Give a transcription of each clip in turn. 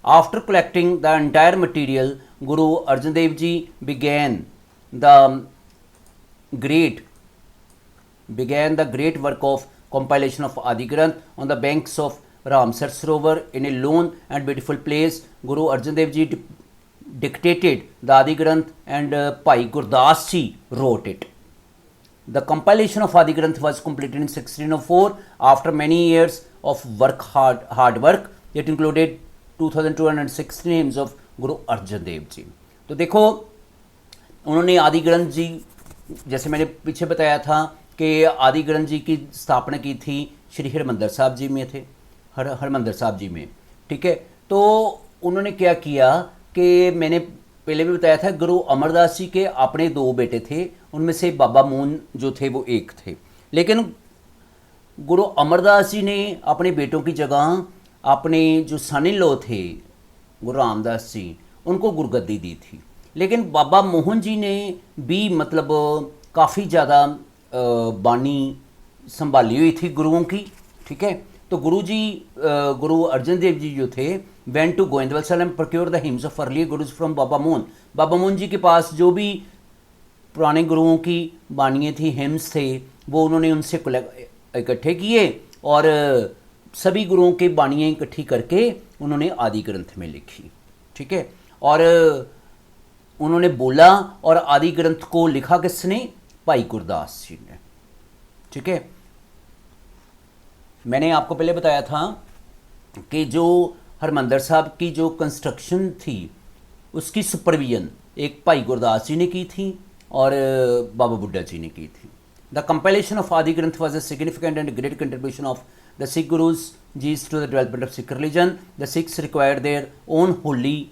After collecting the entire material, Guru Arjan Dev Ji great began the great work of compilation of Adi Granth on the banks of Ramsar Sarovar in a lone and beautiful place. Guru Arjan Dev Ji dictated the Adi Granth and Bhai Gurdas Ji wrote it. The compilation of Adi Granth was completed in 1604 after many years of hard work. It included 2206 names of Guru Arjan Dev Ji. तो देखो उन्होंने आदि ग्रंथ जी, जैसे मैंने पीछे बताया था कि आदि ग्रंथ जी की स्थापना की थी श्री हरमंदर साहब जी में थे, हरमंदर साहब जी में, ठीक है। तो उन्होंने क्या किया कि मैंने पहले भी बताया था, गुरु अमरदास जी के अपने दो बेटे थे, उनमें से बाबा मोहन जो थे वो एक थे, लेकिन गुरु अमरदास जी ने अपने बेटों की जगह अपने जो सन इन लॉ थे गुरु रामदास जी, उनको गुरगद्दी दी थी। लेकिन बाबा मोहन जी ने भी मतलब काफ़ी ज़्यादा बानी संभाली हुई थी गुरुओं की, ठीक है। तो गुरु अर्जन देव जी जो थे went to Goindwal Sahib and procure the hymns of early gurus from Baba Mohan. Baba Mohan ji के पास जो भी पुराने गुरुओं की बानियाँ थी, हिम्स थे, वो उन्होंने उनसे इकट्ठे किए और सभी गुरुओं के बानियाँ इकट्ठी करके उन्होंने आदि ग्रंथ में लिखी, ठीक है। और उन्होंने बोला और आदि ग्रंथ को लिखा किसने? भाई गुरदास जी ने, ठीक है। मैंने आपको पहले बताया था कि जो हरमंदर साहब की जो कंस्ट्रक्शन थी उसकी सुपरविजन एक भाई गुरदास जी ने की थी और बाबा बुड्ढा जी ने की थी। द कंपाइलेशन ऑफ आदि ग्रंथ was a significant and great contribution of the Sikh Gurus Ji's to the development of Sikh religion. The Sikhs required their own holy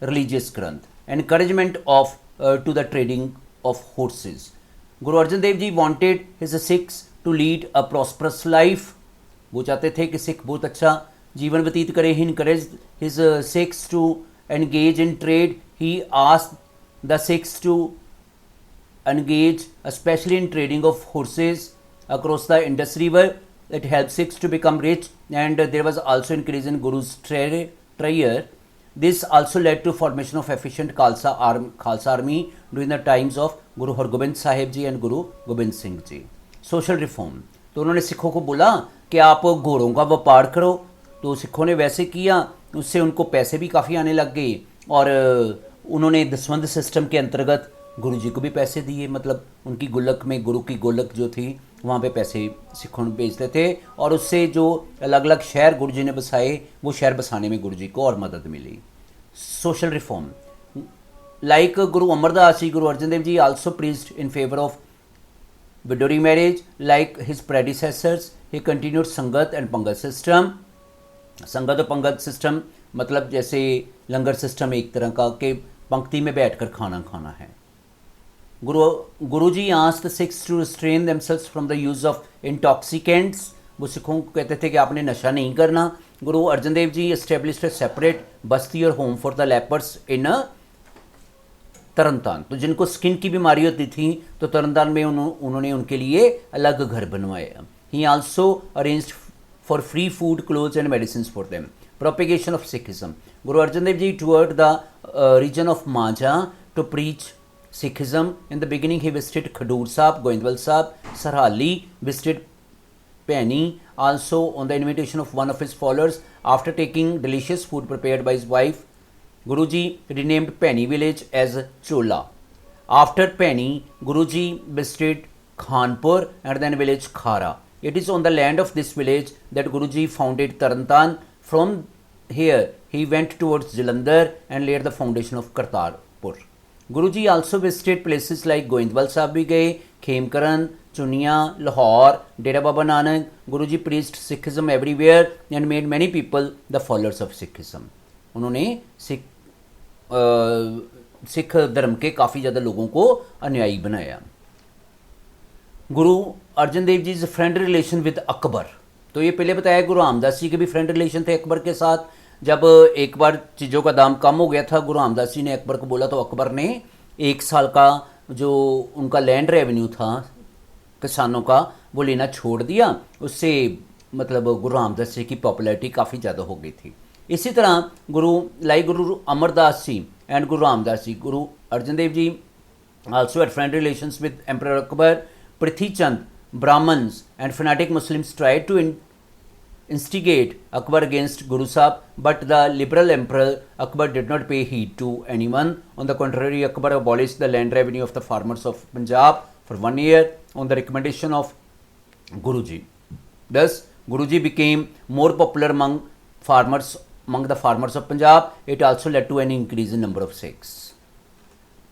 religious granth. Encouragement of to the trading of horses. Guru Arjan Dev Ji wanted his Sikhs to lead a prosperous life. वो चाहते थे कि सिख बहुत अच्छा जीवन व्यतीत करे. He encouraged his Sikhs to engage in trade. He asked the Sikhs to engage especially in trading of horses across the Indus River. It helps Sikhs to become rich, and there was also increase in Guru's treasure. This also led to formation of efficient Khalsa army during the times of Guru Hargobind Sahib Ji and Guru Gobind Singh Ji. Social reform. तो उन्होंने सिखों को बोला कि आप घोड़ों का व्यापार करो, तो सिखों ने वैसे किया, उससे उनको पैसे भी काफ़ी आने लग गए और उन्होंने दसवंध सिस्टम के अंतर्गत गुरु जी को भी पैसे दिए, मतलब उनकी गुल्लक में, गुरु की गोलक जो थी वहाँ पे पैसे सिखों में भेजते थे और उससे जो अलग अलग शहर गुरु जी ने बसाए वो शहर बसाने में गुरु जी को और मदद मिली. Social reform like Guru Amardas ji, Guru Arjan Dev ji also preached in favour of widow remarriage like his predecessors. He continued sangat and pangat system. Sangat और पंगत सिस्टम मतलब जैसे लंगर सिस्टम एक तरह का कि पंक्ति में बैठकर खाना खाना है. गुरुजी asked the Sikhs to restrain themselves from the use of intoxicants. वो सिखों को कहते थे कि आपने नशा नहीं करना. गुरु अर्जन देव जी established a separate बस्ती और होम फॉर द लेपर्स इन तरनतान. तो जिनको स्किन की बीमारी होती थी तो तरनतान में उन्होंने उनके लिए अलग घर बनवाया. He also arranged for free food, clothes and medicines for them. Propagation of Sikhism. Guru Arjan Dev Ji toured the region of Majha to preach Sikhism. In the beginning he visited Khadur Sahib, Goindwal Sahib, Sarhali, visited Paini also on the invitation of one of his followers. After taking delicious food prepared by his wife, Guruji renamed Paini village as Chola. After Paini, Guruji visited Khanpur and then village Khara. It is on the land of this village that Guruji founded Tarantan. From here he went towards Jalandhar and laid the foundation of Kartarpur. Guruji also visited places like Goindwal Sahib bhi gaye, Khemkaran, Chunia, Lahore, Dera Baba Nanak. Guruji preached Sikhism everywhere and made many people the followers of Sikhism. उन्होंने सिख धर्म के काफ़ी ज़्यादा लोगों को अनुयायी बनाया. Guru Arjan Dev ji is friend relation with Akbar. तो ये पहले बताया गुरु रामदास जी के भी फ्रेंड रिलेशन थे अकबर के साथ. जब एक बार चीज़ों का दाम कम हो गया था, गुरु रामदास जी ने अकबर को बोला, तो अकबर ने 1 साल का जो उनका लैंड रेवेन्यू था किसानों का वो लेना छोड़ दिया. उससे मतलब गुरु रामदास जी की पॉपुलैरिटी काफ़ी ज़्यादा हो गई थी. इसी तरह गुरु अमरदास जी and Guru Ramdas ji, Guru Arjan Dev ji also had friend relations with Emperor Akbar. Prithi Chand, Brahmins and fanatic Muslims tried to instigate Akbar against Guru Sahib, but the liberal Emperor Akbar did not pay heed to anyone. On the contrary, Akbar abolished the land revenue of the farmers of Punjab for 1 year on the recommendation of Guruji. Thus, Guruji became more popular among the farmers of Punjab. It also led to an increase in number of Sikhs.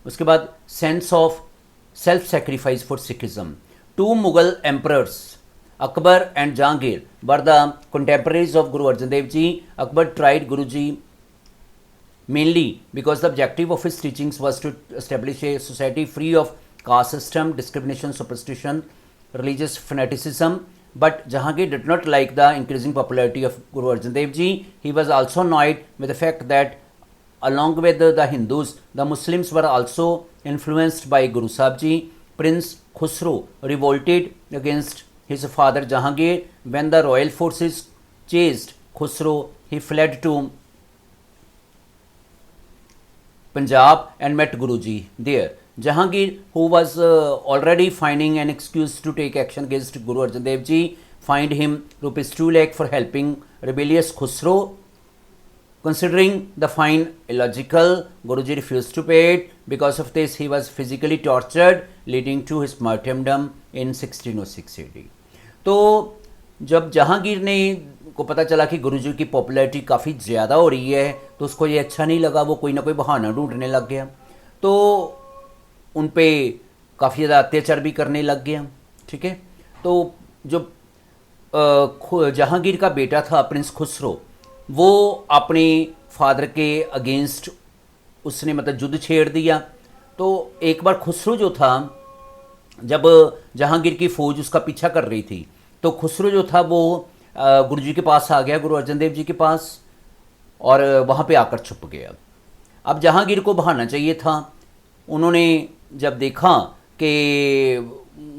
उसके बाद sense of self sacrifice for Sikhism. Two Mughal emperors Akbar and Jahangir were the contemporaries of Guru Arjan Dev ji. Akbar tried Guru ji mainly because the objective of his teachings was to establish a society free of caste system, discrimination, superstition, religious fanaticism. But Jahangir did not like the increasing popularity of Guru Arjan Dev Ji. He was also annoyed with the fact that along with the Hindus, the Muslims were also influenced by Guru Sahib Ji. Prince Khusro revolted against his father Jahangir. When the royal forces chased Khusro, he fled to Punjab and met Guruji there. Jahangir, who was already finding an excuse to take action against Guru Arjan Dev Ji, fined him ₹2 lakh for helping rebellious Khusro. Considering the fine illogical, Guruji refused to pay it. Because of this, he was physically tortured, leading to his martyrdom in 1606 AD. तो जब जहांगीर ने को पता चला कि गुरुजी की popularity काफ़ी ज़्यादा हो रही है, तो उसको ये अच्छा नहीं लगा. वो कोई ना कोई बहाना ढूंढने लग गया, तो उन पे काफ़ी ज़्यादा अत्याचार भी करने लग गया. ठीक है, तो जो जहांगीर का बेटा था प्रिंस खुसरो, वो अपने फादर के अगेंस्ट उसने मतलब युद्ध छेड़ दिया. तो एक बार खुसरो जो था, जब जहांगीर की फ़ौज उसका पीछा कर रही थी, तो खुसरो जो था वो गुरुजी के पास आ गया, गुरु अर्जन देव जी के पास, और वहाँ पे आकर छुप गया. अब जहांगीर को बहाना चाहिए था. उन्होंने जब देखा कि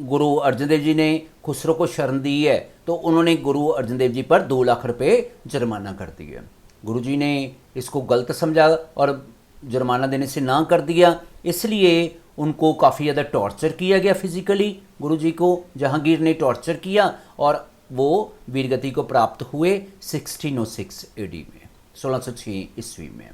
गुरु अर्जन देव जी ने खुसरो को शरण दी है, तो उन्होंने गुरु अर्जन देव जी पर 2 लाख रुपए जुर्माना कर दिया. गुरुजी ने इसको गलत समझा और जुर्माना देने से ना कर दिया. इसलिए उनको काफ़ी ज़्यादा टॉर्चर किया गया फिजिकली. गुरुजी को जहांगीर ने टॉर्चर किया और वो वीरगति को प्राप्त हुए 1606 AD में, 1606 ईस्वी में.